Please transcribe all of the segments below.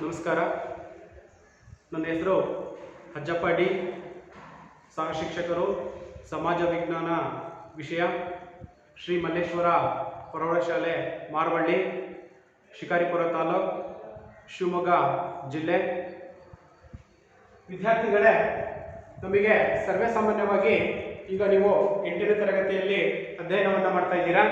ನಮಸ್ಕಾರ. ನನ್ನ ಹೆಸರು ಅಜ್ಜಪ್ಪ ಡಿ, ಸಹ ಶಿಕ್ಷಕರು, ಸಮಾಜ ವಿಜ್ಞಾನ ವಿಷಯ, ಶ್ರೀ ಮಲ್ಲೇಶ್ವರ ಪ್ರೌಢಶಾಲೆ ಮಾರವಳ್ಳಿ, ಶಿಕಾರಿಪುರ ತಾಲೂಕು, ಶಿವಮೊಗ್ಗ ಜಿಲ್ಲೆ. ವಿದ್ಯಾರ್ಥಿಗಳೇ, ನಮಗೆ ಸರ್ವೇ ಸಾಮಾನ್ಯವಾಗಿ ಈಗ ನೀವು 8ನೇ ತರಗತಿಯಲ್ಲಿ ಅಧ್ಯಯನವನ್ನು ಮಾಡ್ತಾ ಇದ್ದೀರಾ.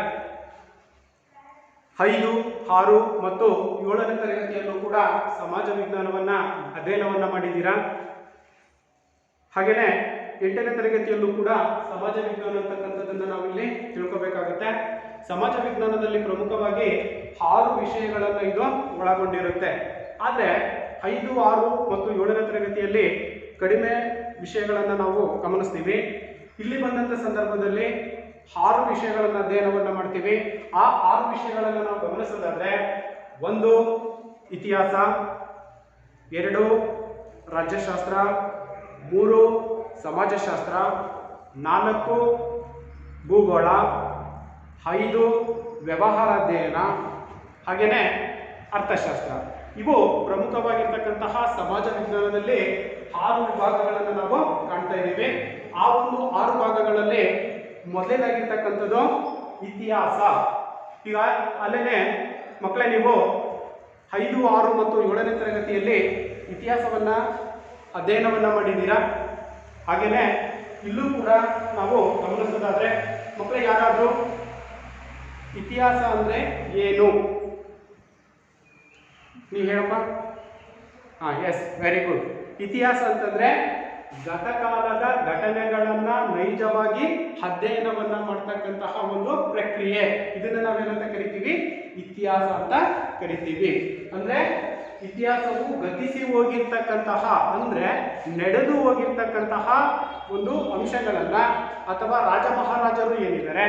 5, 6 ಮತ್ತು 7ನೇ ತರಗತಿಯಲ್ಲೂ ಕೂಡ ಸಮಾಜ ವಿಜ್ಞಾನವನ್ನು ಅಧ್ಯಯನವನ್ನು ಮಾಡಿದ್ದೀರಾ. ಹಾಗೆಯೇ 8ನೇ ತರಗತಿಯಲ್ಲೂ ಕೂಡ ಸಮಾಜ ವಿಜ್ಞಾನ ಅಂತಕ್ಕಂಥದ್ದನ್ನು ನಾವಿಲ್ಲಿ ತಿಳ್ಕೋಬೇಕಾಗುತ್ತೆ. ಸಮಾಜ ವಿಜ್ಞಾನದಲ್ಲಿ ಪ್ರಮುಖವಾಗಿ 6 ವಿಷಯಗಳನ್ನು ಇದು ಒಳಗೊಂಡಿರುತ್ತೆ. ಆದರೆ 5, 6 ಮತ್ತು 7ನೇ ತರಗತಿಯಲ್ಲಿ ಕಡಿಮೆ ವಿಷಯಗಳನ್ನು ನಾವು ಗಮನಿಸ್ತೀವಿ. ಇಲ್ಲಿ ಬಂದಂಥ ಸಂದರ್ಭದಲ್ಲಿ 6 ವಿಷಯಗಳನ್ನು ಅಧ್ಯಯನವನ್ನು ಮಾಡ್ತೀವಿ. ಆ 6 ವಿಷಯಗಳನ್ನು ನಾವು ಗಮನಿಸೋದಾದ್ರೆ, 1 ಇತಿಹಾಸ, 2 ರಾಜ್ಯಶಾಸ್ತ್ರ, 3 ಸಮಾಜಶಾಸ್ತ್ರ, 4 ಭೂಗೋಳ, 5 ವ್ಯವಹಾರ ಅಧ್ಯಯನ, ಹಾಗೆಯೇ ಅರ್ಥಶಾಸ್ತ್ರ. ಇವು ಪ್ರಮುಖವಾಗಿರ್ತಕ್ಕಂತಹ ಸಮಾಜ ವಿಜ್ಞಾನದಲ್ಲಿ 6 ವಿಭಾಗಗಳನ್ನು ನಾವು ಕಾಣ್ತಾ ಇದ್ದೀವಿ. ಆ ಒಂದು 6 ಭಾಗಗಳಲ್ಲಿ ಮೊದಲನೇದಾಗಿರ್ತಕ್ಕಂಥದ್ದು ಇತಿಹಾಸ. ಈಗ ಅಲ್ಲೇ ಮಕ್ಕಳೇ, ನೀವು 5, 6 ಮತ್ತು 7ನೇ ತರಗತಿಯಲ್ಲಿ ಇತಿಹಾಸವನ್ನು ಅಧ್ಯಯನವನ್ನು ಮಾಡಿದ್ದೀರಾ. ಹಾಗೆಯೇ ಇಲ್ಲೂ ಕೂಡ ನಾವು ಗಮನಿಸೋದಾದರೆ, ಮಕ್ಕಳಿಗೆ ಯಾರಾದರೂ ಇತಿಹಾಸ ಅಂದರೆ ಏನು ನೀವು ಹೇಳಪ್ಪ? Yes, very good. ಇತಿಹಾಸ ಅಂತಂದರೆ ಗತಕಾಲದ ಘಟನೆಗಳನ್ನು ನೈಜವಾಗಿ ಅಧ್ಯಯನವನ್ನು ಮಾಡ್ತಕ್ಕಂತಹ ಒಂದು ಪ್ರಕ್ರಿಯೆ. ಇದನ್ನು ನಾವೇನಂತ ಕರಿತೀವಿ? ಇತಿಹಾಸ ಅಂತ ಕರಿತೀವಿ. ಅಂದರೆ ಇತಿಹಾಸವು ಗತಿಸಿ ಹೋಗಿರ್ತಕ್ಕಂತಹ, ಅಂದರೆ ನಡೆದು ಹೋಗಿರ್ತಕ್ಕಂತಹ ಒಂದು ಅಂಶಗಳನ್ನು ಅಥವಾ ರಾಜ ಮಹಾರಾಜರು ಏನಿದ್ದಾರೆ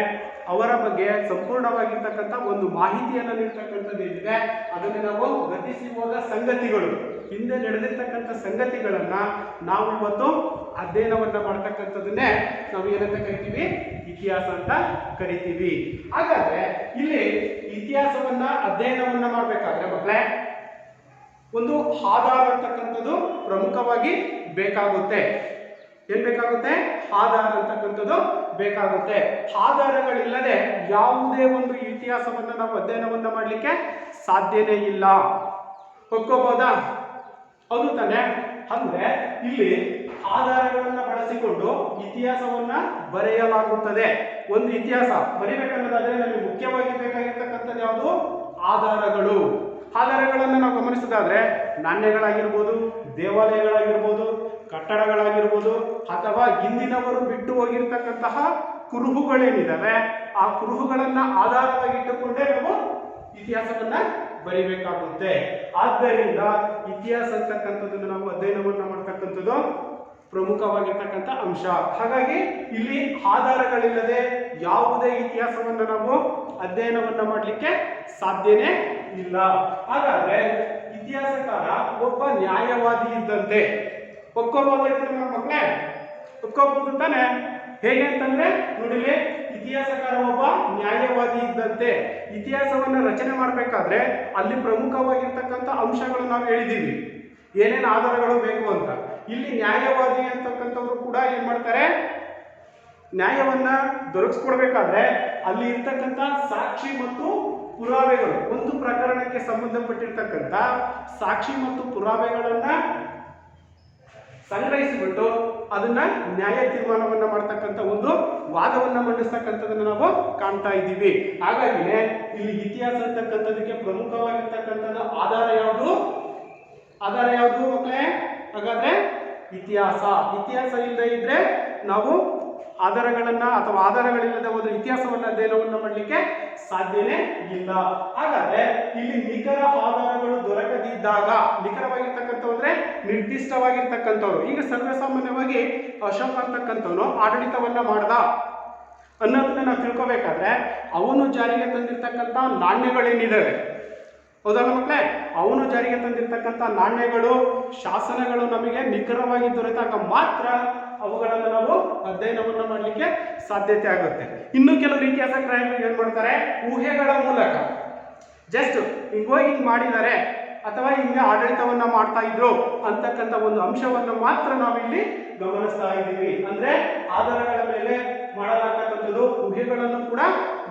ಅವರ ಬಗ್ಗೆ ಸಂಪೂರ್ಣವಾಗಿರ್ತಕ್ಕಂಥ ಒಂದು ಮಾಹಿತಿಯನ್ನು ನೀಡ್ತಕ್ಕಂಥದ್ದು ಏನಿದೆ ಅದನ್ನು ನಾವು ಗತಿಸಿ ಹೋದ ಸಂಗತಿಗಳು, ಹಿಂದೆ ನಡೆದಿರ್ತಕ್ಕಂಥ ಸಂಗತಿಗಳನ್ನು ನಾವು ಇವತ್ತು ಅಧ್ಯಯನವನ್ನು ಮಾಡ್ತಕ್ಕಂಥದ್ದನ್ನೇ ನಾವು ಏನಂತ ಕರಿತೀವಿ? ಇತಿಹಾಸ ಅಂತ ಕರಿತೀವಿ. ಹಾಗಾದ್ರೆ ಇಲ್ಲಿ ಇತಿಹಾಸವನ್ನ ಅಧ್ಯಯನವನ್ನ ಮಾಡಬೇಕಾದ್ರೆ ಮಕ್ಕಳೇ, ಒಂದು ಆಧಾರ ಅಂತಕ್ಕಂಥದ್ದು ಪ್ರಮುಖವಾಗಿ ಬೇಕಾಗುತ್ತೆ. ಏನ್ ಬೇಕಾಗುತ್ತೆ? ಆಧಾರ ಅಂತಕ್ಕಂಥದ್ದು ಬೇಕಾಗುತ್ತೆ. ಆಧಾರಗಳಿಲ್ಲದೆ ಯಾವುದೇ ಒಂದು ಇತಿಹಾಸವನ್ನ ನಾವು ಅಧ್ಯಯನವನ್ನ ಮಾಡಲಿಕ್ಕೆ ಸಾಧ್ಯನೇ ಇಲ್ಲ. ಒಪ್ಕೋಬಹುದಾ? ಹೌದು ತಾನೆ? ಅಂದ್ರೆ ಇಲ್ಲಿ ಆಧಾರಗಳನ್ನು ಬಳಸಿಕೊಂಡು ಇತಿಹಾಸವನ್ನ ಬರೆಯಲಾಗುತ್ತದೆ. ಒಂದು ಇತಿಹಾಸ ಬರಿಬೇಕನ್ನೋದಾದ್ರೆ ನಮಗೆ ಮುಖ್ಯವಾಗಿ ಬೇಕಾಗಿರ್ತಕ್ಕಂಥದ್ದು ಯಾವುದು? ಆಧಾರಗಳು. ಆಧಾರಗಳನ್ನು ನಾವು ಗಮನಿಸೋದಾದ್ರೆ ನಾಣ್ಯಗಳಾಗಿರ್ಬೋದು, ದೇವಾಲಯಗಳಾಗಿರ್ಬೋದು, ಕಟ್ಟಡಗಳಾಗಿರ್ಬೋದು, ಅಥವಾ ಹಿಂದಿನವರು ಬಿಟ್ಟು ಹೋಗಿರ್ತಕ್ಕಂತಹ ಕುರುಹುಗಳೇನಿದ್ದಾವೆ ಆ ಕುರುಹುಗಳನ್ನ ಆಧಾರವಾಗಿಟ್ಟುಕೊಂಡೇ ನಾವು ಇತಿಹಾಸವನ್ನ ಬರಿಬೇಕಾಗುತ್ತೆ. ಆದ್ದರಿಂದ ಇತಿಹಾಸ ಅಂತಕ್ಕಂಥದ್ದನ್ನು ನಾವು ಅಧ್ಯಯನವನ್ನ ಮಾಡ್ತಕ್ಕಂಥದ್ದು ಪ್ರಮುಖವಾಗಿರ್ತಕ್ಕಂಥ ಅಂಶ. ಹಾಗಾಗಿ ಇಲ್ಲಿ ಆಧಾರಗಳಿಲ್ಲದೆ ಯಾವುದೇ ಇತಿಹಾಸವನ್ನು ನಾವು ಅಧ್ಯಯನವನ್ನ ಮಾಡಲಿಕ್ಕೆ ಸಾಧ್ಯನೇ ಇಲ್ಲ. ಹಾಗಾದ್ರೆ ಇತಿಹಾಸಕಾರ ಒಬ್ಬ ನ್ಯಾಯವಾದಿ ಇದ್ದಂತೆ. ಒಪ್ಕೋಬಹುದಾಗಿದೆ ಮಕ್ಕಳೇ? ಒಪ್ಕೋಬಹುದು ತಾನೆ? ಹೇಗೆ ಅಂತಂದ್ರೆ ನೋಡಿಲಿ, ಇತಿಹಾಸಕಾರ ಒಬ್ಬ ನ್ಯಾಯವಾದಿ ಇದ್ದಂತೆ. ಇತಿಹಾಸವನ್ನ ರಚನೆ ಮಾಡಬೇಕಾದ್ರೆ ಅಲ್ಲಿ ಪ್ರಮುಖವಾಗಿರ್ತಕ್ಕಂಥ ಅಂಶಗಳು ನಾವು ಹೇಳಿದ್ದೀವಿ, ಏನೇನು ಆಧಾರಗಳು ಬೇಕು ಅಂತ. ಇಲ್ಲಿ ನ್ಯಾಯವಾದಿ ಅಂತಕ್ಕಂಥವ್ರು ಕೂಡ ಏನ್ ಮಾಡ್ತಾರೆ? ನ್ಯಾಯವನ್ನ ದೊರಕಿಸ್ಕೊಡ್ಬೇಕಾದ್ರೆ ಅಲ್ಲಿ ಇರ್ತಕ್ಕಂಥ ಸಾಕ್ಷಿ ಮತ್ತು ಪುರಾವೆಗಳು, ಒಂದು ಪ್ರಕರಣಕ್ಕೆ ಸಂಬಂಧಪಟ್ಟಿರ್ತಕ್ಕಂಥ ಸಾಕ್ಷಿ ಮತ್ತು ಪುರಾವೆಗಳನ್ನ ಸಂಗ್ರಹಿಸಿಬಿಟ್ಟು ಅದನ್ನ ನ್ಯಾಯ ತೀರ್ಮಾನವನ್ನ ಮಾಡ್ತಕ್ಕಂಥ ಒಂದು ವಾದವನ್ನ ಮಂಡಿಸ್ತಕ್ಕಂಥದನ್ನ ನಾವು ಕಾಣ್ತಾ ಇದ್ದೀವಿ. ಹಾಗಾಗಿನೇ ಇಲ್ಲಿ ಇತಿಹಾಸ ಅಂತಕ್ಕಂಥದಕ್ಕೆ ಪ್ರಮುಖವಾಗಿರ್ತಕ್ಕಂಥದ್ದು ಆಧಾರ ಯಾವುದು? ಆಧಾರ ಯಾವುದು ಮಕ್ಕಳೇ? ಹಾಗಾದ್ರೆ ಇತಿಹಾಸ. ಇತಿಹಾಸ ಇಲ್ಲದೆ ಇದ್ರೆ ನಾವು ಆಧಾರಗಳನ್ನ ಅಥವಾ ಆಧಾರಗಳಿಲ್ಲದೆ ಒಂದು ಇತಿಹಾಸವನ್ನ ಅಧ್ಯಯನವನ್ನ ಮಾಡಲಿಕ್ಕೆ ಸಾಧ್ಯನೇ ಇಲ್ಲ. ಹಾಗಾದ್ರೆ ಇಲ್ಲಿ ನಿಖರ ಆಧಾರಗಳು ದೊರಕದಿದ್ದಾಗ, ನಿಖರವಾಗಿರ್ತಕ್ಕಂಥವು ಅಂದ್ರೆ ನಿರ್ದಿಷ್ಟವಾಗಿರ್ತಕ್ಕಂಥವ್ರು, ಈಗ ಸರ್ವೇಸಾಮಾನ್ಯವಾಗಿ ಅಶೋಕ ಅಂತಕ್ಕಂಥವನು ಆಡಳಿತವನ್ನ ಮಾಡ್ದ ಅನ್ನೋದನ್ನ ನಾವು ತಿಳ್ಕೊಬೇಕಾದ್ರೆ ಅವನು ಜಾರಿಗೆ ತಂದಿರ್ತಕ್ಕಂಥ ನಾಣ್ಯಗಳೇನಿದ್ದಾವೆ, ಹೌದಲ್ಲ ಮಕ್ಕಳೇ? ಅವನು ಜಾರಿಗೆ ತಂದಿರ್ತಕ್ಕಂಥ ನಾಣ್ಯಗಳು, ಶಾಸನಗಳು ನಮಗೆ ನಿಖರವಾಗಿ ದೊರೆತಾಗ ಮಾತ್ರ ಅವುಗಳನ್ನು ನಾವು ಅಧ್ಯಯನವನ್ನು ಮಾಡಲಿಕ್ಕೆ ಸಾಧ್ಯತೆ ಆಗುತ್ತೆ. ಇನ್ನು ಕೆಲವು ಇತಿಹಾಸಕಾರರು ಏನ್ ಮಾಡ್ತಾರೆ? ಊಹೆಗಳ ಮೂಲಕ ಜಸ್ಟ್ ಹಿಂಗೆ ಹೋಗಿ ಹಿಂಗೆ ಮಾಡಿದ್ದಾರೆ ಅಥವಾ ಹಿಂಗೆ ಆಡಳಿತವನ್ನ ಮಾಡ್ತಾ ಇದ್ರು ಅಂತಕ್ಕಂಥ ಒಂದು ಅಂಶವನ್ನು ಮಾತ್ರ ನಾವಿಲ್ಲಿ ಗಮನಿಸ್ತಾ ಇದ್ದೀವಿ. ಅಂದ್ರೆ ಆಧಾರಗಳ ಮೇಲೆ ಮಾಡಲಾಗ್ತಕ್ಕಂಥದ್ದು, ಊಹೆಗಳನ್ನು ಕೂಡ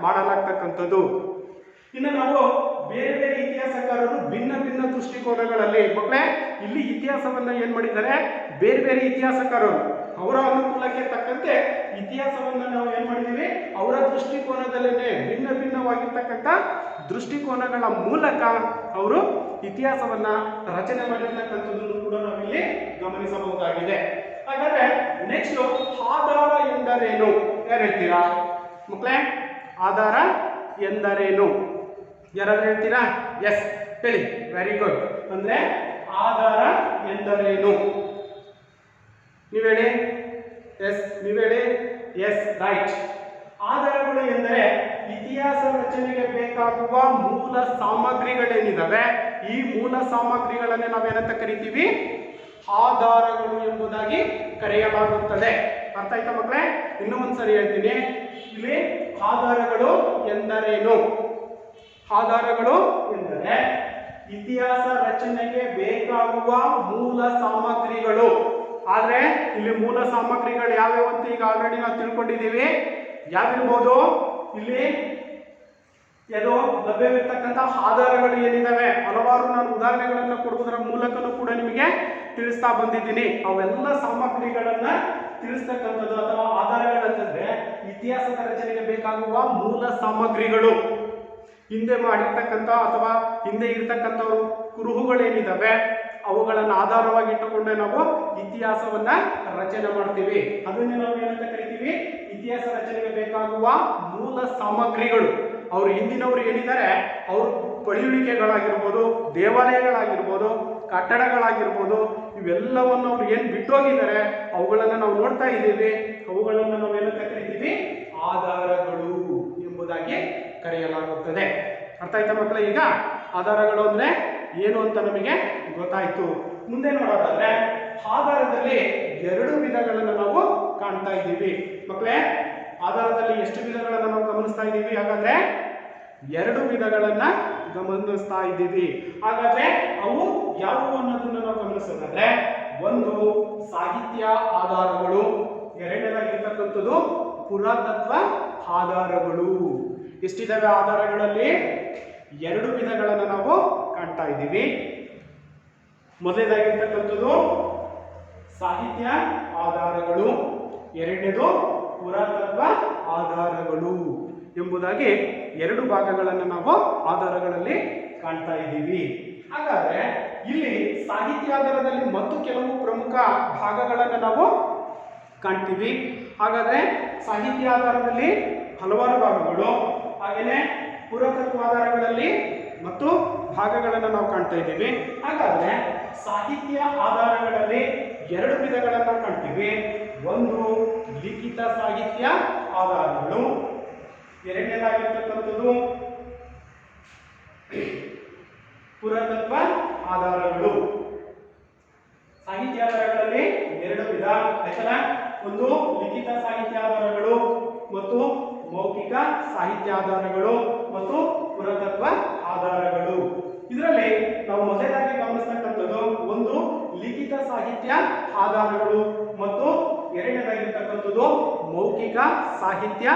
ಮಾಡಲಾಗ್ತಕ್ಕಂಥದ್ದು. ಇನ್ನು ನಾವು ಬೇರೆ ಬೇರೆ ಇತಿಹಾಸಕಾರರು ಭಿನ್ನ ಭಿನ್ನ ದೃಷ್ಟಿಕೋನಗಳಲ್ಲಿ, ಮಕ್ಕಳೇ ಇಲ್ಲಿ ಇತಿಹಾಸವನ್ನ ಏನ್ ಮಾಡಿದ್ದಾರೆ, ಬೇರೆ ಬೇರೆ ಇತಿಹಾಸಕಾರರು ಅವರ ಅನುಕೂಲಕ್ಕೆ ತಕ್ಕಂತೆ ಇತಿಹಾಸವನ್ನ ನಾವು ಏನ್ ಮಾಡಿದೀವಿ, ಅವರ ದೃಷ್ಟಿಕೋನದಲ್ಲೇ ಭಿನ್ನ ಭಿನ್ನವಾಗಿರ್ತಕ್ಕಂಥ ದೃಷ್ಟಿಕೋನಗಳ ಮೂಲಕ ಅವರು ಇತಿಹಾಸವನ್ನ ರಚನೆ ಮಾಡಿರ್ತಕ್ಕಂಥದ್ದನ್ನು ಕೂಡ ನಾವಿಲ್ಲಿ ಗಮನಿಸಬಹುದಾಗಿದೆ. ಹಾಗಾದ್ರೆ ನೆಕ್ಸ್ಟ್ ಆಧಾರ ಎಂದರೇನು, ಯಾರು ಹೇಳ್ತೀರಾ ಮಕ್ಕಳೇ? ಆಧಾರ ಎಂದರೇನು ಯಾರಾದ್ರೂ ಹೇಳ್ತೀರಾ? ಎಸ್ ಹೇಳಿ, ವೆರಿ ಗುಡ್. ಅಂದ್ರೆ ಆಧಾರ ಎಂದರೇನು ನೀವು ಹೇಳಿ. ಎಸ್ ನೀವು ಹೇಳಿ. S right. ಆಧಾರಗಳು ಎಂದರೆ ಇತಿಹಾಸ ರಚನೆಗೆ ಬೇಕಾಗುವ ಮೂಲ ಸಾಮಗ್ರಿಗಳೇನಿದಾವೆ, ಈ ಮೂಲ ಸಾಮಗ್ರಿಗಳನ್ನೇ ನಾವೇನಂತ ಕರಿತೀವಿ, ಆಧಾರಗಳು ಎಂಬುದಾಗಿ ಕರೆಯಲಾಗುತ್ತದೆ. ಅರ್ಥ ಆಯ್ತಾ ಮಕ್ಕಳೇ? ಇನ್ನೂ ಒಂದ್ಸರಿ ಹೇಳ್ತೀನಿ. ಇಲ್ಲಿ ಆಧಾರಗಳು ಎಂದರೇನು? ಆಧಾರಗಳು ಎಂದರೆ ಇತಿಹಾಸ ರಚನೆಗೆ ಬೇಕಾಗುವ ಮೂಲ ಸಾಮಗ್ರಿಗಳು. ಆದ್ರೆ ಇಲ್ಲಿ ಮೂಲ ಸಾಮಗ್ರಿಗಳು ಯಾವ್ಯಾವ ಅಂತ ಈಗ ಆಲ್ರೆಡಿ ನಾವು ತಿಳ್ಕೊಂಡಿದ್ದೀವಿ. ಯಾವಿರ್ಬೋದು? ಇಲ್ಲಿ ಏನೋ ಲಭ್ಯವಿರ್ತಕ್ಕಂಥ ಆಧಾರಗಳು ಏನಿದಾವೆ ಹಲವಾರು ನಾನು ಉದಾಹರಣೆಗಳನ್ನ ಕೊಡುವುದರ ಮೂಲಕನೂ ಕೂಡ ನಿಮಗೆ ತಿಳಿಸ್ತಾ ಬಂದಿದ್ದೀನಿ. ಅವೆಲ್ಲ ಸಾಮಗ್ರಿಗಳನ್ನ ತಿಳಿಸ್ತಕ್ಕಂಥದ್ದು ಅಥವಾ ಆಧಾರಗಳಂತಂದ್ರೆ ಇತಿಹಾಸದ ರಚನೆಗೆ ಬೇಕಾಗುವ ಮೂಲ ಸಾಮಗ್ರಿಗಳು. ಹಿಂದೆ ಮಾಡಿರ್ತಕ್ಕಂಥ ಅಥವಾ ಹಿಂದೆ ಇರ್ತಕ್ಕಂಥವ್ರು ಕುರುಹುಗಳೇನಿದಾವೆ ಅವುಗಳನ್ನು ಆಧಾರವಾಗಿ ಇಟ್ಟುಕೊಂಡೆ ನಾವು ಇತಿಹಾಸವನ್ನ ರಚನೆ ಮಾಡ್ತೀವಿ. ಅದನ್ನೇ ನಾವು ಏನಂತ ಕರಿತೀವಿ, ಇತಿಹಾಸ ರಚನೆಗೆ ಬೇಕಾಗುವ ಮೂಲ ಸಾಮಗ್ರಿಗಳು. ಅವರು ಹಿಂದಿನವರು ಏನಿದ್ದಾರೆ ಅವ್ರ ಪಳಿಯುಳಿಕೆಗಳಾಗಿರ್ಬೋದು, ದೇವಾಲಯಗಳಾಗಿರ್ಬೋದು, ಕಟ್ಟಡಗಳಾಗಿರ್ಬೋದು, ಇವೆಲ್ಲವನ್ನು ಅವ್ರು ಏನು ಬಿಟ್ಟೋಗಿದ್ದಾರೆ ಅವುಗಳನ್ನು ನಾವು ನೋಡ್ತಾ ಇದ್ದೀವಿ. ಅವುಗಳನ್ನು ನಾವು ಏನಂತ ಕರಿತೀವಿ, ಆಧಾರಗಳು ಎಂಬುದಾಗಿ ಕರೆಯಲಾಗುತ್ತದೆ. ಅರ್ಥ ಆಯ್ತಾ ಮಕ್ಕಳೇ? ಈಗ ಆಧಾರಗಳು ಅಂದ್ರೆ ಏನು ಅಂತ ನಮಗೆ ಗೊತ್ತಾಯ್ತು. ಮುಂದೆ ನೋಡೋದಾದ್ರೆ ಆಧಾರದಲ್ಲಿ ಎರಡು ವಿಧಗಳನ್ನು ನಾವು ಕಾಣ್ತಾ ಇದ್ದೀವಿ. ಮಕ್ಕಳೇ ಆಧಾರದಲ್ಲಿ ಎಷ್ಟು ವಿಧಗಳನ್ನು ನಾವು ಗಮನಿಸ್ತಾ ಇದ್ದೀವಿ? ಹಾಗಾದ್ರೆ ಎರಡು ವಿಧಗಳನ್ನ ಗಮನಿಸ್ತಾ ಇದ್ದೀವಿ. ಹಾಗಾದ್ರೆ ಅವು ಯಾವುವು ಅನ್ನೋದನ್ನ ನಾವು ಗಮನಿಸೋದಾದ್ರೆ, ಒಂದು ಸಾಹಿತ್ಯ ಆಧಾರಗಳು, ಎರಡನೇದಾಗಿರ್ತಕ್ಕಂಥದ್ದು ಪುರಾತತ್ವ ಆಧಾರಗಳು. ಎಷ್ಟಿದಾವೆ ಆಧಾರಗಳಲ್ಲಿ? ಎರಡು ವಿಧಗಳನ್ನು ನಾವು ಕಾಣ್ತಾ ಇದ್ದೀವಿ. ಮೊದಲನೇದಾಗಿರ್ತಕ್ಕಂಥದ್ದು ಸಾಹಿತ್ಯ ಆಧಾರಗಳು, ಎರಡನೇದು ಪುರಾತತ್ವ ಆಧಾರಗಳು ಎಂಬುದಾಗಿ ಎರಡು ಭಾಗಗಳನ್ನು ನಾವು ಆಧಾರಗಳಲ್ಲಿ ಕಾಣ್ತಾ ಇದ್ದೀವಿ. ಹಾಗಾದ್ರೆ ಇಲ್ಲಿ ಸಾಹಿತ್ಯ ಆಧಾರದಲ್ಲಿ ಮತ್ತು ಕೆಲವು ಪ್ರಮುಖ ಭಾಗಗಳನ್ನು ನಾವು ಕಾಣ್ತೀವಿ. ಹಾಗಾದ್ರೆ ಸಾಹಿತ್ಯ ಆಧಾರದಲ್ಲಿ ಹಲವಾರು ಭಾಗಗಳು, ಹಾಗೇನೆ ಪುರಾತತ್ವ ಆಧಾರಗಳಲ್ಲಿ ಮತ್ತು ಭಾಗಗಳನ್ನು ನಾವು ಕಾಣ್ತಾ ಇದ್ದೀವಿ. ಹಾಗಾದ್ರೆ ಸಾಹಿತ್ಯ ಆಧಾರಗಳಲ್ಲಿ ಎರಡು ವಿಧಗಳನ್ನು ಕಾಣ್ತೀವಿ. ಒಂದು ಲಿಖಿತ ಸಾಹಿತ್ಯ ಆಧಾರಗಳು, ಎರಡನೇದಾಗಿರ್ತಕ್ಕಂಥದ್ದು ಪುರಾತತ್ವ ಆಧಾರಗಳು. ಸಾಹಿತ್ಯ ಆಧಾರಗಳಲ್ಲಿ ಎರಡು ವಿಧ ಆಯ್ತಲ್ಲ, ಒಂದು ಲಿಖಿತ ಸಾಹಿತ್ಯ ಆಧಾರಗಳು ಮತ್ತು ಮೌಖಿಕ ಸಾಹಿತ್ಯ ಆಧಾರಗಳು ಮತ್ತು ಪುರಾತತ್ವ ಆಧಾರಗಳು. ಇದರಲ್ಲಿ ನಾವು ಮೊದಲಾಗಿ ಗಮನಿಸತಕ್ಕಂಥದ್ದು ಒಂದು ಲಿಖಿತ ಸಾಹಿತ್ಯ ಆಧಾರಗಳು ಮತ್ತು ಎರಡನೇದಾಗಿರ್ತಕ್ಕಂಥದ್ದು ಮೌಖಿಕ ಸಾಹಿತ್ಯ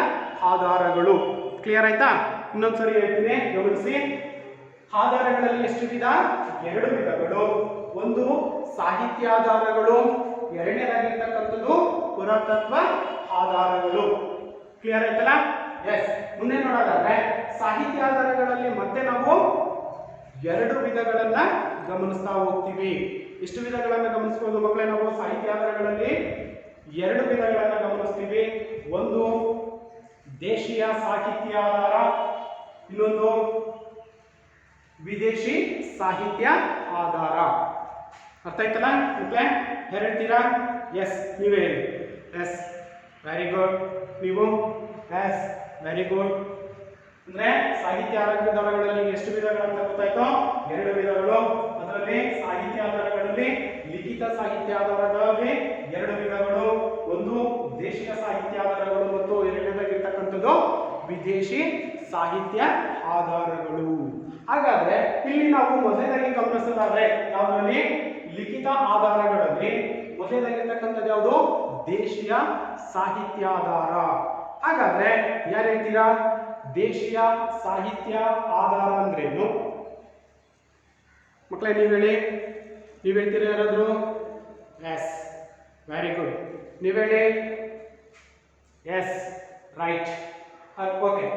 ಆಧಾರಗಳು. ಕ್ಲಿಯರ್ ಆಯ್ತಾ? ಇನ್ನೊಂದ್ಸರಿ ಹೇಳ್ತೀನಿ, ಗಮನಿಸಿ. ಆಧಾರಗಳಲ್ಲಿ ಎಷ್ಟು ವಿಧ? ಎರಡು ವಿಧಗಳು. ಒಂದು ಸಾಹಿತ್ಯ ಆಧಾರಗಳು, ಎರಡನೇದಾಗಿರ್ತಕ್ಕಂಥದ್ದು ಪುರಾತತ್ವ ಆಧಾರಗಳು. ಕ್ಲಿಯರ್ ಆಯ್ತಲ್ಲ? ಎಸ್. ಮುಂದೆ ನೋಡೋದಾದ್ರೆ ಸಾಹಿತ್ಯ ಆಧಾರಗಳಲ್ಲಿ ಮತ್ತೆ ನಾವು ಎರಡು ವಿಧಗಳನ್ನ ಗಮನಿಸ್ತಾ ಹೋಗ್ತೀವಿ. ಎಷ್ಟು ವಿಧಗಳನ್ನ ಗಮನಿಸಬಹುದು ಮಕ್ಕಳೇ? ನಾವು ಸಾಹಿತ್ಯ ಆಧಾರಗಳಲ್ಲಿ ಎರಡು ವಿಧಗಳನ್ನ ಗಮನಿಸ್ತೀವಿ. ಒಂದು ದೇಶೀಯ ಸಾಹಿತ್ಯ ಆಧಾರ, ಇನ್ನೊಂದು ವಿದೇಶಿ ಸಾಹಿತ್ಯ ಆಧಾರ. ಅರ್ಥ ಆಯ್ತಲ್ಲ ಮಕ್ಕಳೇ? ಹೇಳ್ತೀರಾ? ಎಸ್ ನೀವೇ ಹೇಳಿ. S very good. ನೀವು ಎಸ್ ವೆರಿ ಗುಡ್. ಅಂದ್ರೆ ಸಾಹಿತ್ಯ ಆಧಾರಗಳಲ್ಲಿ ಎಷ್ಟು ವಿಧಗಳಂತ ಗೊತ್ತಾಯ್ತು? ಎರಡು ವಿಧಗಳು. ಅದರಲ್ಲಿ ಸಾಹಿತ್ಯ ಆಧಾರಗಳಲ್ಲಿ ಲಿಖಿತ ಸಾಹಿತ್ಯ ಆಧಾರಗಳಲ್ಲಿ ಎರಡು ವಿಧಗಳು. ಒಂದು ದೇಶೀಯ ಸಾಹಿತ್ಯ ಆಧಾರಗಳು ಮತ್ತು ಎರಡನೇದಾಗಿರ್ತಕ್ಕಂಥದ್ದು ವಿದೇಶಿ ಸಾಹಿತ್ಯ ಆಧಾರಗಳು. ಹಾಗಾದ್ರೆ ಇಲ್ಲಿ ನಾವು ಮೊದಲನೇದಾಗಿ ಗಮನಿಸೋದಾದ್ರೆ ಯಾವುದರಲ್ಲಿ ಲಿಖಿತ ಆಧಾರಗಳಲ್ಲಿ ಮೊದಲನೇದಾಗಿರ್ತಕ್ಕಂಥದ್ದು ಯಾವುದು ದೇಶೀಯ ಸಾಹಿತ್ಯಾಧಾರ. ಹಾಗಾದ್ರೆ ಯಾರು ಹೇಳ್ತೀರಾ ದೇಶೀಯ ಸಾಹಿತ್ಯ ಆಧಾರ ಅಂದ್ರೇನು ಮಕ್ಕಳೇ? ನೀವು ಹೇಳಿ, ನೀವು ಹೇಳ್ತೀರಾ ಯಾರಾದ್ರು? Yes, very good. ನೀವು ಹೇಳಿ. S, right. ಓಕೆ,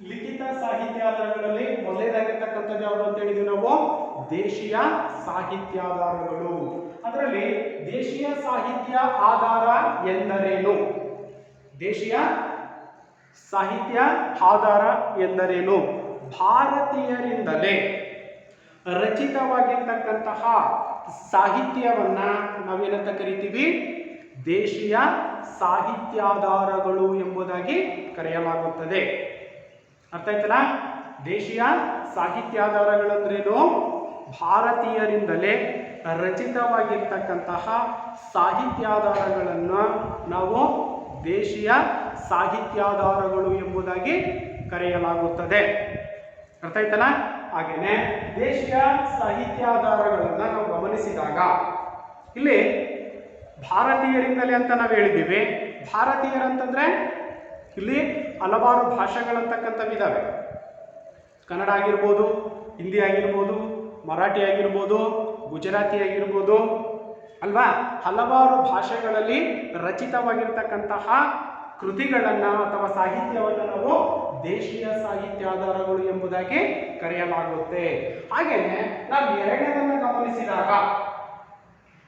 ಲಿಖಿತ ಸಾಹಿತ್ಯ ಆಧಾರಗಳಲ್ಲಿ ಮೊದಲನೇದಾಗಿರ್ತಕ್ಕಂಥದ್ದು ಯಾವುದು ಅಂತ ಹೇಳಿದ್ವಿ ನಾವು ದೇಶೀಯ ಸಾಹಿತ್ಯಾಧಾರಗಳು. ಅದರಲ್ಲಿ ದೇಶೀಯ ಸಾಹಿತ್ಯ ಆಧಾರ ಎಂದರೇನು? ದೇಶೀಯ ಸಾಹಿತ್ಯ ಆಧಾರ ಎಂದರೇನು? ಭಾರತೀಯರಿಂದಲೇ ರಚಿತವಾಗಿರ್ತಕ್ಕಂತಹ ಸಾಹಿತ್ಯವನ್ನ ನಾವೇನಂತ ಕರಿತೀವಿ? ದೇಶೀಯ ಸಾಹಿತ್ಯಾಧಾರಗಳು ಎಂಬುದಾಗಿ ಕರೆಯಲಾಗುತ್ತದೆ. ಅರ್ಥ ಆಯ್ತಲ್ಲ? ದೇಶೀಯ ಸಾಹಿತ್ಯಾಧಾರಗಳಂದ್ರೇನು? ಭಾರತೀಯರಿಂದಲೇ ರಚಿತವಾಗಿರ್ತಕ್ಕಂತಹ ಸಾಹಿತ್ಯಾಧಾರಗಳನ್ನು ನಾವು ದೇಶೀಯ ಸಾಹಿತ್ಯಾಧಾರಗಳು ಎಂಬುದಾಗಿ ಕರೆಯಲಾಗುತ್ತದೆ. ಅರ್ಥ ಆಯ್ತಲ್ಲ? ಹಾಗೇನೆ ದೇಶೀಯ ಸಾಹಿತ್ಯಾಧಾರಗಳನ್ನು ನಾವು ಗಮನಿಸಿದಾಗ ಇಲ್ಲಿ ಭಾರತೀಯರಿಂದಲೇ ಅಂತ ನಾವು ಹೇಳಿದ್ದೀವಿ. ಭಾರತೀಯರಂತಂದ್ರೆ ಇಲ್ಲಿ ಹಲವಾರು ಭಾಷೆಗಳಂತಕ್ಕಂಥವಿದ್ದಾವೆ. ಕನ್ನಡ ಆಗಿರ್ಬೋದು, ಹಿಂದಿ ಆಗಿರ್ಬೋದು, ಮರಾಠಿ ಆಗಿರ್ಬೋದು, ಗುಜರಾತಿ ಆಗಿರ್ಬೋದು ಅಲ್ವಾ? ಹಲವಾರು ಭಾಷೆಗಳಲ್ಲಿ ರಚಿತವಾಗಿರ್ತಕ್ಕಂತಹ ಕೃತಿಗಳನ್ನು ಅಥವಾ ಸಾಹಿತ್ಯವನ್ನು ನಾವು ದೇಶೀಯ ಸಾಹಿತ್ಯಾಧಾರಗಳು ಎಂಬುದಾಗಿ ಕರೆಯಲಾಗುತ್ತೆ. ಹಾಗೆಯೇ ನಾವು ಎರಡನೇದನ್ನು ಗಮನಿಸಿದಾಗ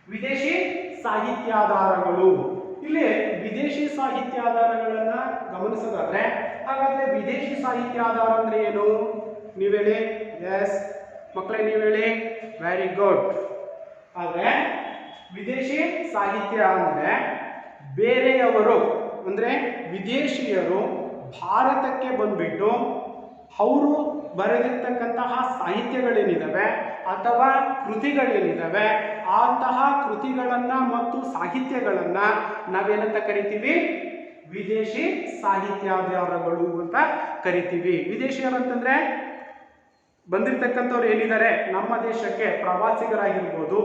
ವಿದೇಶಿ ಸಾಹಿತ್ಯಾಧಾರಗಳು. ಇಲ್ಲಿ ವಿದೇಶಿ ಸಾಹಿತ್ಯಾಧಾರಗಳನ್ನ ಗಮನಿಸೋದಾದ್ರೆ ಹಾಗಾದ್ರೆ ವಿದೇಶಿ ಸಾಹಿತ್ಯಾಧಾರ ಅಂದ್ರೆ ಏನು? ನೀವು ಹೇಳಿ. ಎಸ್ ಮಕ್ಕಳೇ, ನೀವು ಹೇಳಿ. Very good. ಆದ್ರೆ ವಿದೇಶಿ ಸಾಹಿತ್ಯ ಅಂದ್ರೆ ಬೇರೆಯವರು ಅಂದ್ರೆ ವಿದೇಶಿಯರು ಭಾರತಕ್ಕೆ ಬಂದ್ಬಿಟ್ಟು ಅವರು ಬರೆದಿರ್ತಕ್ಕಂತಹ ಸಾಹಿತ್ಯಗಳೇನಿದ್ದಾವೆ ಅಥವಾ ಕೃತಿಗಳೇನಿದ್ದಾವೆ ಅಂತಹ ಕೃತಿಗಳನ್ನ ಮತ್ತು ಸಾಹಿತ್ಯಗಳನ್ನ ನಾವೇನಂತ ಕರಿತೀವಿ? ವಿದೇಶಿ ಸಾಹಿತ್ಯಾಧಾರಗಳು ಅಂತ ಕರಿತೀವಿ. ವಿದೇಶಿಯರು ಅಂತಂದ್ರೆ ಬಂದಿರತಕ್ಕಂಥವ್ರು ಏನಿದ್ದಾರೆ ನಮ್ಮ ದೇಶಕ್ಕೆ ಪ್ರವಾಸಿಗರಾಗಿರ್ಬೋದು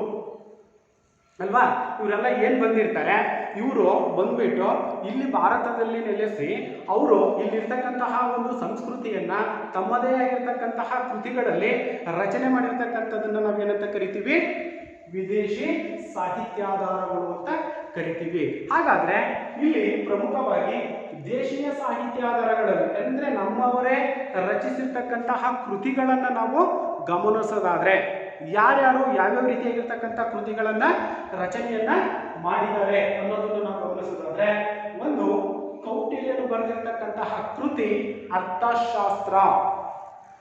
ಅಲ್ವಾ? ಇವರೆಲ್ಲ ಏನ್ ಬಂದಿರ್ತಾರೆ, ಇವರು ಬಂದ್ಬಿಟ್ಟು ಇಲ್ಲಿ ಭಾರತದಲ್ಲಿ ನೆಲೆಸಿ ಅವರು ಇಲ್ಲಿರ್ತಕ್ಕಂತಹ ಒಂದು ಸಂಸ್ಕೃತಿಯನ್ನ ತಮ್ಮದೇ ಆಗಿರ್ತಕ್ಕಂತಹ ಕೃತಿಗಳಲ್ಲಿ ರಚನೆ ಮಾಡಿರ್ತಕ್ಕಂಥದ್ದನ್ನ ನಾವೇನಂತ ಕರಿತೀವಿ? ವಿದೇಶಿ ಸಾಹಿತ್ಯಾಧಾರಗಳು ಅಂತ ಕರಿತೀವಿ. ಹಾಗಾದ್ರೆ ಇಲ್ಲಿ ಪ್ರಮುಖವಾಗಿ ದೇಶೀಯ ಸಾಹಿತ್ಯಾಧಾರಗಳಲ್ಲಿ ಅಂದ್ರೆ ನಮ್ಮವರೇ ರಚಿಸಿರ್ತಕ್ಕಂತಹ ಕೃತಿಗಳನ್ನ ನಾವು ಗಮನಿಸೋದಾದ್ರೆ ಯಾರ್ಯಾರು ಯಾವ್ಯಾವ ರೀತಿಯಾಗಿರ್ತಕ್ಕಂಥ ಕೃತಿಗಳನ್ನ ರಚನೆಯನ್ನ ಮಾಡಿದ್ದಾರೆ ಅನ್ನೋದನ್ನು ನಾವು ಗಮನಿಸೋದಾದ್ರೆ ಒಂದು ಕೌಟಿಲ್ಯನು ಬರೆದಿರ್ತಕ್ಕಂತಹ ಕೃತಿ ಅರ್ಥಶಾಸ್ತ್ರ.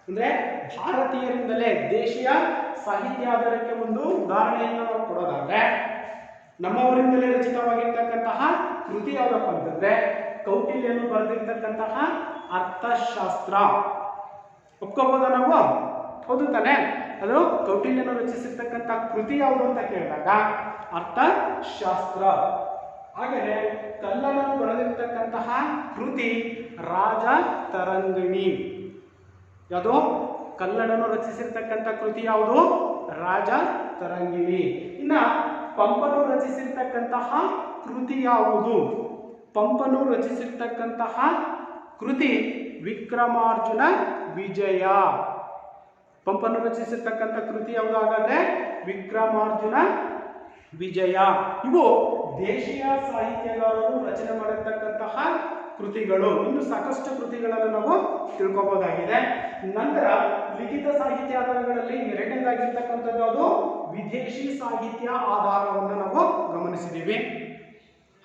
ಅಂದ್ರೆ ಭಾರತೀಯರಿಂದಲೇ ದೇಶೀಯ ಸಾಹಿತ್ಯಾಧಾರಕ್ಕೆ ಒಂದು ಉದಾಹರಣೆಯನ್ನು ನಾವು ಕೊಡೋದಾದ್ರೆ ನಮ್ಮವರಿಂದಲೇ ರಚಿತವಾಗಿರ್ತಕ್ಕಂತಹ ಕೃತಿ ಯಾವ್ದಪ್ಪ ಅಂತಂದ್ರೆ ಕೌಟಿಲ್ಯನು ಬರೆದಿರ್ತಕ್ಕಂತಹ ಅರ್ಥಶಾಸ್ತ್ರ. ಒಪ್ಕೋಬೋದ ನಾವು? ಹೌದು ತಾನೆ? ಅದು ಕೌಟಿಲ್ಯನು ರಚಿಸಿರ್ತಕ್ಕಂಥ ಕೃತಿ ಯಾವುದು ಅಂತ ಕೇಳಿದಾಗ ಅರ್ಥಶಾಸ್ತ್ರ. ಹಾಗೆಯೇ ಕಲ್ಲನನ್ನು ಬರೆದಿರ್ತಕ್ಕಂತಹ ಕೃತಿ ರಾಜ ತರಂಗಿಣಿ. ಯಾವುದು? ಕಲ್ಲಡನು ರಚಿಸಿರ್ತಕ್ಕಂಥ ಕೃತಿ ಯಾವುದು? ರಾಜ ತರಂಗಿಣಿ. ಇನ್ನ ಪಂಪನು ರಚಿಸಿರ್ತಕ್ಕಂತಹ ಕೃತಿ ಯಾವುದು? ಪಂಪನು ರಚಿಸಿರ್ತಕ್ಕಂತಹ ಕೃತಿ ವಿಕ್ರಮಾರ್ಜುನ ವಿಜಯ. ಪಂಪನು ರಚಿಸಿರ್ತಕ್ಕಂಥ ಕೃತಿ ಯಾವುದು ಹಾಗಾದ್ರೆ? ವಿಕ್ರಮಾರ್ಜುನ ವಿಜಯ. ಇವು ದೇಶೀಯ ಸಾಹಿತ್ಯಗಾರರು ರಚನೆ ಮಾಡಿರ್ತಕ್ಕಂತಹ ಕೃತಿಗಳು. ಇನ್ನು ಸಾಕಷ್ಟು ಕೃತಿಗಳನ್ನು ನಾವು ತಿಳ್ಕೋಬಹುದಾಗಿದೆ. ನಂತರ ಲಿಖಿತ ಸಾಹಿತ್ಯ ಆಧಾರಗಳಲ್ಲಿ ಎರಡನೇದಾಗಿರ್ತಕ್ಕಂಥದ್ದು ಯಾವುದು? ವಿದೇಶಿ ಸಾಹಿತ್ಯ ಆಧಾರವನ್ನು ನಾವು ಗಮನಿಸಿದ್ದೀವಿ.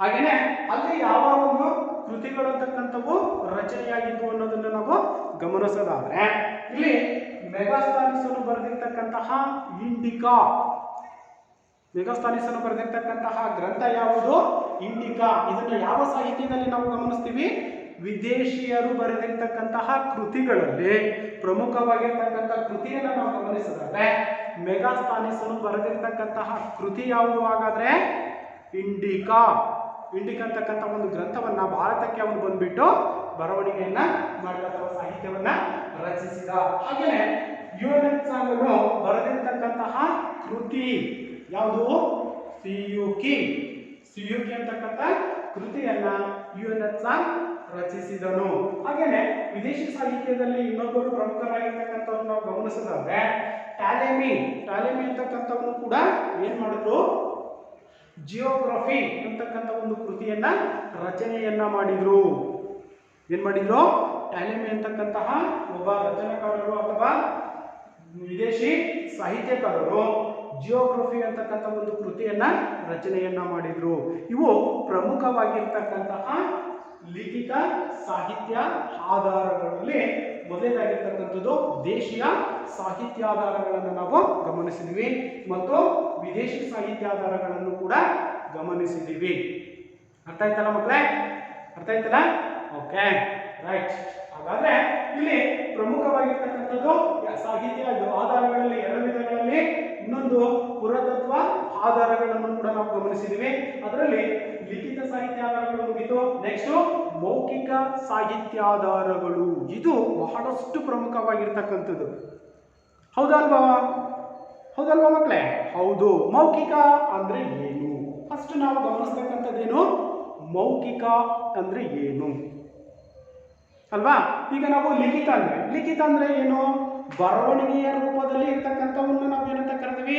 ಹಾಗೇನೆ ಅಲ್ಲಿ ಯಾವ ಒಂದು ಕೃತಿಗಳು ಅಂತಕ್ಕಂಥವು ರಚನೆಯಾಗಿದ್ದು ಅನ್ನೋದನ್ನು ನಾವು ಗಮನಿಸೋದಾದ್ರೆ ಇಲ್ಲಿ ಮೆಗಾಸ್ಥಾನಿಸನು ಬರೆದಿರ್ತಕ್ಕಂತಹ ಇಂಡಿಕಾ. ಮೆಗಾಸ್ಥಾನಿಸನು ಬರೆದಿರ್ತಕ್ಕಂತಹ ಗ್ರಂಥ ಯಾವುದು? ಇಂಡಿಕಾ. ಇದನ್ನು ಯಾವ ಸಾಹಿತ್ಯದಲ್ಲಿ ನಾವು ಗಮನಿಸ್ತೀವಿ? ವಿದೇಶಿಯರು ಬರೆದಿರ್ತಕ್ಕಂತಹ ಕೃತಿಗಳಲ್ಲಿ ಪ್ರಮುಖವಾಗಿರ್ತಕ್ಕಂಥ ಕೃತಿಯನ್ನು ನಾವು ಗಮನಿಸಿದ್ರೆ ಮೆಗಾಸ್ಥಾನಿಸನು ಬರೆದಿರ್ತಕ್ಕಂತಹ ಕೃತಿ ಯಾವುದು ಹಾಗಾದ್ರೆ? ಇಂಡಿಕಾ. ಇಂಡಿಕಾ ಅಂತಕ್ಕಂಥ ಒಂದು ಗ್ರಂಥವನ್ನ ಭಾರತಕ್ಕೆ ಅವನು ಬಂದ್ಬಿಟ್ಟು ಬರವಣಿಗೆಯನ್ನ ಮಾಡಿದ ಅಥವಾ ಸಾಹಿತ್ಯವನ್ನ ರಚಿಸಿದ. ಹಾಗೆಯೇ ಯುಎನ್ಎಚ್ಆರ್ ಅನ್ನು ಬರೆದಿರ್ತಕ್ಕಂತಹ ಕೃತಿ ಯಾವುದು? ಸಿಯುಕಿ ಅಂತಕ್ಕಂಥ ಕೃತಿಯನ್ನ ಯುಎನ್ಎಚ್ಆರ್ ರಚಿಸಿದನು. ಹಾಗೇನೆ ವಿದೇಶಿ ಸಾಹಿತ್ಯದಲ್ಲಿ ಇನ್ನೊಬ್ಬರು ಪ್ರಮುಖರಾಗಿರ್ತಕ್ಕಂಥವ್ರು ನಾವು ಗಮನಿಸಿದ್ರೆ ಟಾಲೆಮಿ ಅಂತಕ್ಕಂಥವ್ರು ಕೂಡ ಏನ್ ಮಾಡಿದ್ರು? ಜಿಯೋಗ್ರಫಿ ಅಂತಕ್ಕಂಥ ಒಂದು ಕೃತಿಯನ್ನ ರಚನೆಯನ್ನ ಮಾಡಿದ್ರು. ಏನ್ ಮಾಡಿದ್ರು? ಟಾಲೆಮಿ ಅಂತಕ್ಕಂತಹ ಒಬ್ಬ ರಚನಾಕಾರರು ಅಥವಾ ವಿದೇಶಿ ಸಾಹಿತ್ಯಕಾರರು ಜಿಯೋಗ್ರಫಿ ಅಂತಕ್ಕಂಥ ಒಂದು ಕೃತಿಯನ್ನ ರಚನೆಯನ್ನ ಮಾಡಿದ್ರು. ಇವು ಪ್ರಮುಖವಾಗಿರ್ತಕ್ಕಂತಹ ಲಿಖಿತ ಸಾಹಿತ್ಯ ಆಧಾರಗಳಲ್ಲಿ ಮೊದಲನೇದಾಗಿರ್ತಕ್ಕಂಥದ್ದು ದೇಶೀಯ ಸಾಹಿತ್ಯಾಧಾರಗಳನ್ನು ನಾವು ಗಮನಿಸಿದ್ವಿ ಮತ್ತು ವಿದೇಶಿ ಸಾಹಿತ್ಯಾಧಾರಗಳನ್ನು ಕೂಡ ಗಮನಿಸಿದ್ದೀವಿ. ಅರ್ಥ ಆಯ್ತಲ್ಲ ಮಕ್ಕಳೇ? ಅರ್ಥ ಆಯ್ತಲ್ಲ? Okay, right. ಹಾಗಾದ್ರೆ ಇಲ್ಲಿ ಪ್ರಮುಖವಾಗಿರ್ತಕ್ಕಂಥದ್ದು ಸಾಹಿತ್ಯ ಆಧಾರಗಳಲ್ಲಿ ಎರಡು ವಿಧಗಳಲ್ಲಿ ಇನ್ನೊಂದು ಪುರಾತತ್ವ ಆಧಾರಗಳನ್ನು ಕೂಡ ನಾವು ಗಮನಿಸಿದ್ವಿ. ಅದರಲ್ಲಿ ಲಿಖಿತ ಸಾಹಿತ್ಯಾಧಾರಗಳು ಮುಗಿತು. ನೆಕ್ಸ್ಟ್ ಮೌಖಿಕ ಸಾಹಿತ್ಯಾಧಾರಗಳು. ಇದು ಬಹಳಷ್ಟು ಪ್ರಮುಖವಾಗಿರ್ತಕ್ಕಂಥದ್ದು. ಹೌದಲ್ವಾ ಮಕ್ಕಳೇ? ಹೌದು. ಮೌಖಿಕ ಅಂದ್ರೆ ಏನು? ಫಸ್ಟ್ ನಾವು ಗಮನಿಸ್ತಕ್ಕಂಥದ್ದೇನು? ಮೌಖಿಕ ಅಂದ್ರೆ ಏನು ಅಲ್ವಾ? ಈಗ ನಾವು ಲಿಖಿತ ಅಂದ್ರೆ ಏನು? ಬರವಣಿಗೆಯ ರೂಪದಲ್ಲಿ ಇರ್ತಕ್ಕಂಥವನ್ನು ನಾವೇನಂತ ಕರಿತೀವಿ?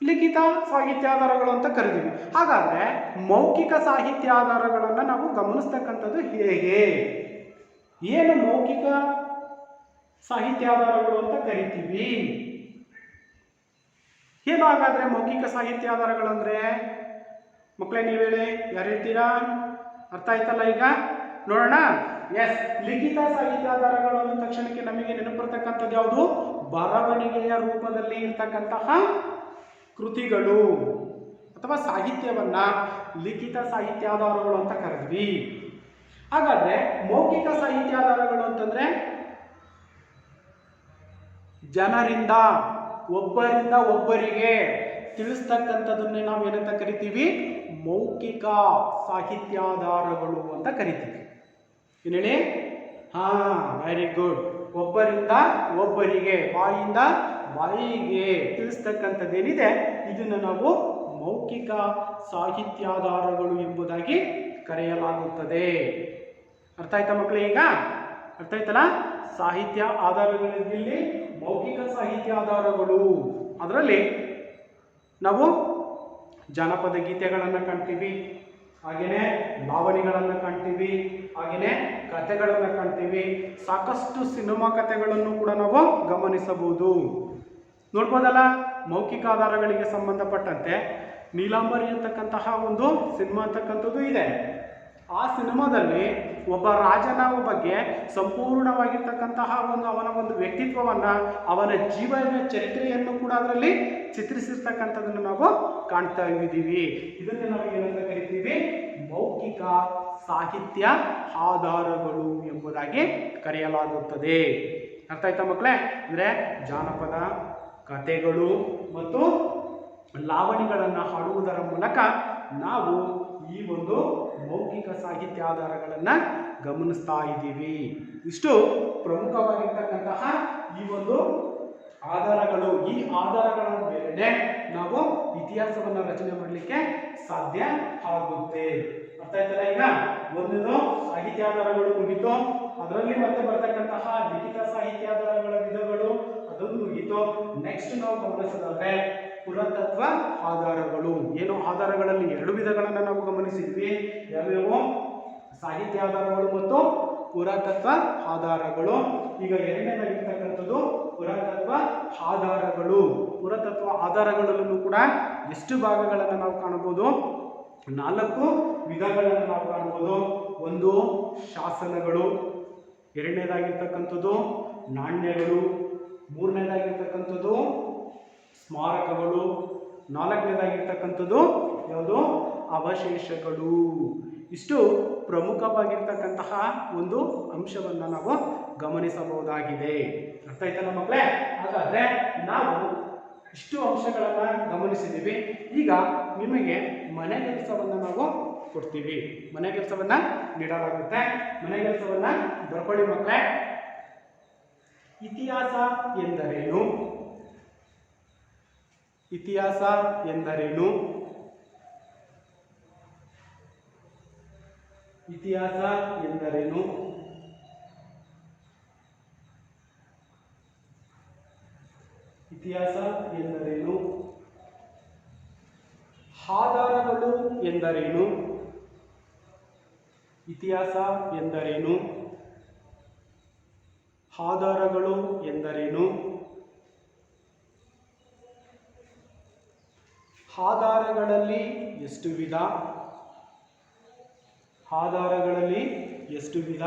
ಲಿಖಿತ ಸಾಹಿತ್ಯಾಧಾರಗಳು ಅಂತ ಕರಿತೀವಿ. ಹಾಗಾದ್ರೆ ಮೌಖಿಕ ಸಾಹಿತ್ಯಾಧಾರಗಳನ್ನು ನಾವು ಗಮನಿಸ್ತಕ್ಕಂಥದ್ದು ಹೇಗೆ? ಏನು ಮೌಖಿಕ ಸಾಹಿತ್ಯಾಧಾರಗಳು ಅಂತ ಕರಿತೀವಿ? ಏನು ಹಾಗಾದ್ರೆ ಮೌಖಿಕ ಸಾಹಿತ್ಯಾಧಾರಗಳಂದ್ರೆ? ಮಕ್ಕಳೇ ನೀವು ಹೇಳಿ, ಯಾರು ಹೇಳ್ತೀರಾ? ಅರ್ಥ ಆಯ್ತಲ್ಲ? ಈಗ ನೋಡೋಣ. ಎಸ್, ಲಿಖಿತ ಸಾಹಿತ್ಯಾಧಾರಗಳು ಅಂದ ತಕ್ಷಣಕ್ಕೆ ನಮಗೆ ನೆನಪು ಬರ್ತಕ್ಕಂಥದ್ದು ಯಾವುದು? ಬರವಣಿಗೆಯ ರೂಪದಲ್ಲಿ ಇರ್ತಕ್ಕಂತಹ ಕೃತಿಗಳು ಅಥವಾ ಸಾಹಿತ್ಯವನ್ನ ಲಿಖಿತ ಸಾಹಿತ್ಯಾಧಾರಗಳು ಅಂತ ಕರೆದ್ವಿ. ಹಾಗಾದ್ರೆ ಮೌಖಿಕ ಸಾಹಿತ್ಯಾಧಾರಗಳು ಅಂತಂದ್ರೆ ಜನರಿಂದ ಒಬ್ಬರಿಗೆ ತಿಳಿಸ್ತಕ್ಕಂಥದನ್ನೇ ನಾವು ಏನಂತ ಕರಿತೀವಿ? ಮೌಖಿಕ ಸಾಹಿತ್ಯಾಧಾರಗಳು ಅಂತ ಕರಿತೀವಿ. ಏನ್ ಹೇಳಿ? Very good. ಒಬ್ಬರಿಂದ ಒಬ್ಬರಿಗೆ, ಬಾಯಿಂದ ಬಾಯಿಗೆ ತಿಳಿಸ್ತಕ್ಕಂಥದ್ದೇನಿದೆ ಇದನ್ನು ನಾವು ಮೌಖಿಕ ಸಾಹಿತ್ಯಾಧಾರಗಳು ಎಂಬುದಾಗಿ ಕರೆಯಲಾಗುತ್ತದೆ. ಅರ್ಥ ಆಯ್ತಾ ಮಕ್ಕಳೇ? ಈಗ ಅರ್ಥ ಆಯ್ತಲ್ಲ? ಸಾಹಿತ್ಯ ಆಧಾರಗಳಲ್ಲಿ ಮೌಖಿಕ ಸಾಹಿತ್ಯ ಆಧಾರಗಳು, ಅದರಲ್ಲಿ ನಾವು ಜಾನಪದ ಗೀತೆಗಳನ್ನು ಕಾಣ್ತೀವಿ, ಹಾಗೇನೆ ಲಾವಣಿಗಳನ್ನು ಕಾಣ್ತೀವಿ, ಹಾಗೇನೆ ಕಥೆಗಳನ್ನು ಕಾಣ್ತೀವಿ. ಸಾಕಷ್ಟು ಸಿನಿಮಾ ಕಥೆಗಳನ್ನು ಕೂಡ ನಾವು ಗಮನಿಸಬಹುದು. ನೋಡ್ಬೋದಲ್ಲ? ಮೌಖಿಕ ಆಧಾರಗಳಿಗೆ ಸಂಬಂಧಪಟ್ಟಂತೆ ನೀಲಾಂಬರಿ ಅಂತಕ್ಕಂತಹ ಒಂದು ಸಿನಿಮಾ ಅಂತಕ್ಕಂಥದ್ದು ಇದೆ. ಆ ಸಿನಿಮಾದಲ್ಲಿ ಒಬ್ಬ ರಾಜನ ಬಗ್ಗೆ ಸಂಪೂರ್ಣವಾಗಿರ್ತಕ್ಕಂತಹ ಅವನ ಒಂದು ವ್ಯಕ್ತಿತ್ವವನ್ನು, ಅವನ ಜೀವನ ಚರಿತ್ರೆಯನ್ನು ಕೂಡ ಅದರಲ್ಲಿ ಚಿತ್ರಿಸಿರ್ತಕ್ಕಂಥದ್ದನ್ನು ನಾವು ಕಾಣ್ತಾ ಇದ್ದೀವಿ. ಇದನ್ನು ನಾವು ಏನಂತ ಕರಿತೀವಿ? ಮೌಖಿಕ ಸಾಹಿತ್ಯ ಆಧಾರಗಳು ಎಂಬುದಾಗಿ ಕರೆಯಲಾಗುತ್ತದೆ. ಅರ್ಥ ಆಯ್ತಾ ಮಕ್ಕಳೇ? ಅಂದರೆ ಜಾನಪದ ಕಥೆಗಳು ಮತ್ತು ಲಾವಣಿಗಳನ್ನು ಹಾಡುವುದರ ಮೂಲಕ ನಾವು ಈ ಒಂದು ಮೌಖಿಕ ಸಾಹಿತ್ಯ ಆಧಾರಗಳನ್ನು ಗಮನಿಸ್ತಾ ಇದ್ದೀವಿ. ಇಷ್ಟು ಪ್ರಮುಖವಾಗಿರ್ತಕ್ಕಂತಹ ಈ ಒಂದು ಆಧಾರಗಳು. ಈ ಆಧಾರಗಳ ಮೇಲೆ ನಾವು ಇತಿಹಾಸವನ್ನು ರಚನೆ ಮಾಡಲಿಕ್ಕೆ ಸಾಧ್ಯ ಆಗುತ್ತೆ. ಅರ್ಥ ಆಯ್ತಲ್ಲ? ಈಗ ಒಂದು ಸಾಹಿತ್ಯ ಆಧಾರಗಳು ಮುಗಿತು, ಅದರಲ್ಲಿ ಮತ್ತೆ ಬರ್ತಕ್ಕಂತಹ ಲಿಖಿತ ಸಾಹಿತ್ಯ ಆಧಾರಗಳ ವಿಧಗಳು ಅದೊಂದು ಮುಗಿತು. ನೆಕ್ಸ್ಟ್ ನಾವು ಗಮನಿಸೋದಾದ್ರೆ ಪುರಾತತ್ವ ಆಧಾರಗಳು. ಏನು ಆಧಾರಗಳಲ್ಲಿ ಎರಡು ವಿಧಗಳನ್ನು ನಾವು ಗಮನಿಸಿದ್ವಿ. ಯಾವ್ಯಾವು? ಸಾಹಿತ್ಯ ಆಧಾರಗಳು ಮತ್ತು ಪುರಾತತ್ವ ಆಧಾರಗಳು. ಈಗ ಎರಡನೇದಾಗಿರ್ತಕ್ಕಂಥದ್ದು ಪುರಾತತ್ವ ಆಧಾರಗಳು. ಪುರಾತತ್ವ ಆಧಾರಗಳಲ್ಲೂ ಕೂಡ ಎಷ್ಟು ಭಾಗಗಳನ್ನು ನಾವು ಕಾಣಬಹುದು? 4 ವಿಧಗಳನ್ನು ನಾವು ಕಾಣಬಹುದು. ಒಂದು ಶಾಸನಗಳು, ಎರಡನೇದಾಗಿರ್ತಕ್ಕಂಥದ್ದು ನಾಣ್ಯಗಳು, ಮೂರನೇದಾಗಿರ್ತಕ್ಕಂಥದ್ದು ಸ್ಮಾರಕಗಳು, ನಾಲ್ಕನೇದಾಗಿರ್ತಕ್ಕಂಥದ್ದು ಯಾವುದು? ಅವಶೇಷಗಳು. ಇಷ್ಟು ಪ್ರಮುಖವಾಗಿರ್ತಕ್ಕಂತಹ ಒಂದು ಅಂಶವನ್ನು ನಾವು ಗಮನಿಸಬಹುದಾಗಿದೆ. ಅರ್ಥ ಆಯ್ತಲ್ಲ ಮಕ್ಕಳೇ? ಹಾಗಾದ್ರೆ ನಾವು ಇಷ್ಟು ಅಂಶಗಳನ್ನು ಗಮನಿಸಿದ್ದೀವಿ. ಈಗ ನಿಮಗೆ ಮನೆ ಕೆಲಸವನ್ನು ನಾವು ಕೊಡ್ತೀವಿ. ಮನೆ ಕೆಲಸವನ್ನು ನೀಡಲಾಗುತ್ತೆ. ಮನೆ ಕೆಲಸವನ್ನು ಬರ್ಕೊಳ್ಳಿ ಮಕ್ಕಳೇ. ಇತಿಹಾಸ ಎಂದರೇನು? ಇತಿಹಾಸ ಎಂದರೇನು? ಇತಿಹಾಸ ಎಂದರೇನು? ಇತಿಹಾಸ ಎಂದರೇನು? ಆಧಾರಗಳು ಎಂದರೇನು? ಇತಿಹಾಸ ಎಂದರೇನು? ಆಧಾರಗಳು ಎಂದರೇನು? ಆಧಾರಗಳಲ್ಲಿ ಎಷ್ಟು ವಿಧ? ಆಧಾರಗಳಲ್ಲಿ ಎಷ್ಟು ವಿಧ?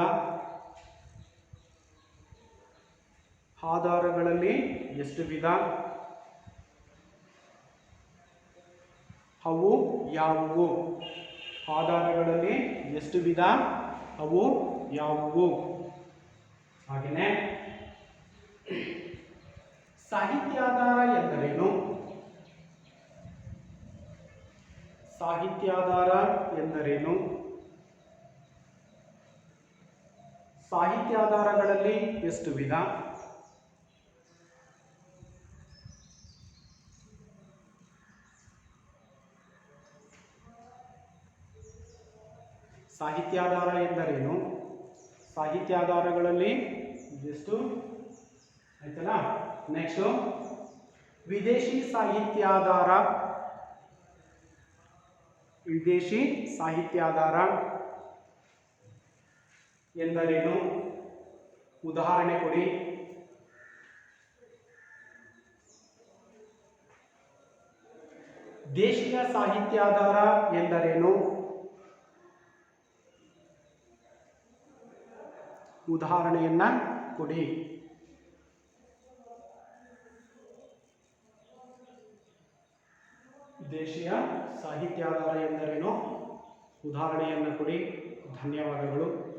ಆಧಾರಗಳಲ್ಲಿ ಎಷ್ಟು ವಿಧ? ಅವು ಯಾವುವು? ಆಧಾರಗಳಲ್ಲಿ ಎಷ್ಟು ವಿಧ? ಅವು ಯಾವುವು? ಹಾಗೆಯೇ ಸಾಹಿತ್ಯಾಧಾರ ಎಂದರೇನು? ಸಾಹಿತ್ಯಾಧಾರ ಎಂದರೇನು? ಸಾಹಿತ್ಯಾಧಾರಗಳಲ್ಲಿ ಎಷ್ಟು ವಿಧ? ಸಾಹಿತ್ಯಾಧಾರ ಎಂದರೇನು? ಸಾಹಿತ್ಯಾಧಾರಗಳಲ್ಲಿ ಎಷ್ಟು ಆಯ್ತಲ್ಲ. ನೆಕ್ಸ್ಟ್ ವಿದೇಶಿ ಸಾಹಿತ್ಯಾಧಾರ. ವಿದೇಶಿ ಸಾಹಿತ್ಯಾಧಾರ ಎಂದರೇನು? ಉದಾಹರಣೆ ಕೊಡಿ. ದೇಶೀಯ ಸಾಹಿತ್ಯಾಧಾರ ಎಂದರೇನು? ಉದಾಹರಣೆಯನ್ನ ಕೊಡಿ. ದೇಶೀಯ ಸಾಹಿತ್ಯಾಧಾರ ಎಂದರೇನು? ಉದಾಹರಣೆಯನ್ನು ಕೊಡಿ. ಧನ್ಯವಾದಗಳು.